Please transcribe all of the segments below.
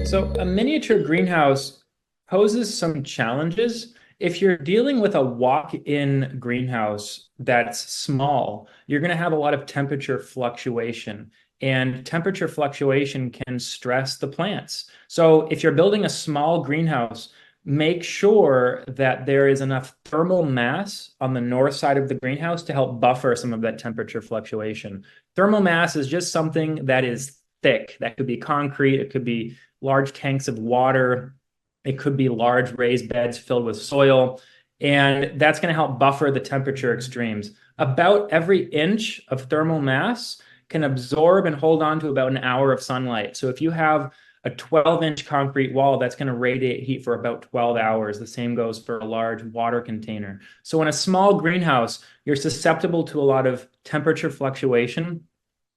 So a miniature greenhouse poses some challenges. If you're dealing with a walk-in greenhouse that's small, you're going to have a lot of temperature fluctuation, and temperature fluctuation can stress the plants. So if you're building a small greenhouse, make sure that there is enough thermal mass on the north side of the greenhouse to help buffer some of that temperature fluctuation. Thermal mass is just something that is thick. That could be concrete, it could be large tanks of water. It could be large raised beds filled with soil. And that's going to help buffer the temperature extremes. About every inch of thermal mass can absorb and hold on to about an hour of sunlight. So if you have a 12-inch concrete wall, that's going to radiate heat for about 12 hours. The same goes for a large water container. So in a small greenhouse, you're susceptible to a lot of temperature fluctuation,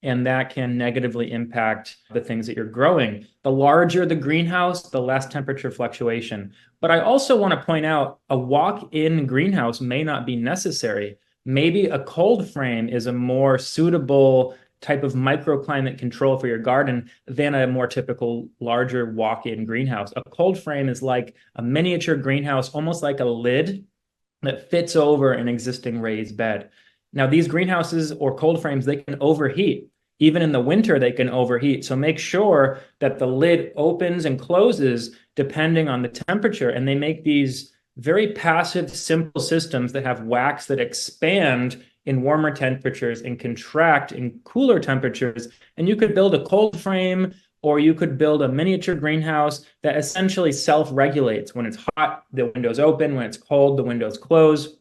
and that can negatively impact the things that you're growing. The larger the greenhouse, the less temperature fluctuation. But I also want to point out a walk-in greenhouse may not be necessary. Maybe a cold frame is a more suitable type of microclimate control for your garden than a more typical larger walk-in greenhouse. A cold frame is like a miniature greenhouse, almost like a lid that fits over an existing raised bed. Now, these greenhouses or cold frames, they can overheat. Even in the winter, they can overheat. So make sure that the lid opens and closes depending on the temperature. And they make these very passive, simple systems that have wax that expand in warmer temperatures and contract in cooler temperatures. And you could build a cold frame, or you could build a miniature greenhouse that essentially self-regulates. When it's hot, the windows open. When it's cold, the windows close.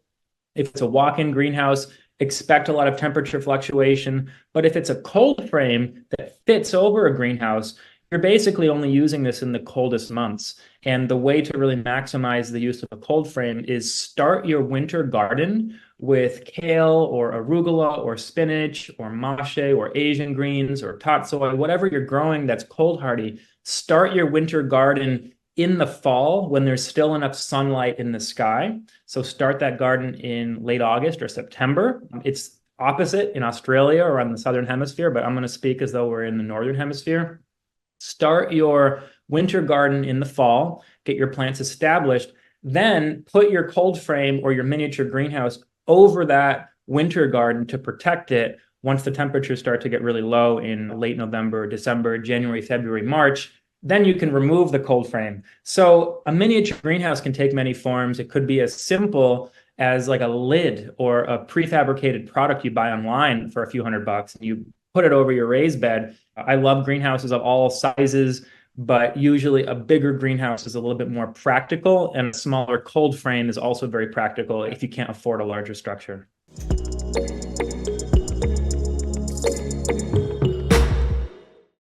If it's a walk-in greenhouse, expect a lot of temperature fluctuation. But if it's a cold frame that fits over a greenhouse, you're basically only using this in the coldest months. And the way to really maximize the use of a cold frame is start your winter garden with kale or arugula or spinach or mache or Asian greens or tatsoi, whatever you're growing that's cold hardy. Start your winter garden in the fall when there's still enough sunlight in the sky. So start that garden in late August or September. It's opposite in Australia or on the southern hemisphere, but I'm going to speak as though we're in the northern hemisphere. Start your winter garden in the fall, get your plants established, then put your cold frame or your miniature greenhouse over that winter garden to protect it once the temperatures start to get really low in late November, December, January, February, March. Then you can remove the cold frame. So a miniature greenhouse can take many forms. It could be as simple as like a lid or a prefabricated product you buy online for a few $100 and you put it over your raised bed. I love greenhouses of all sizes, but usually a bigger greenhouse is a little bit more practical, and a smaller cold frame is also very practical if you can't afford a larger structure.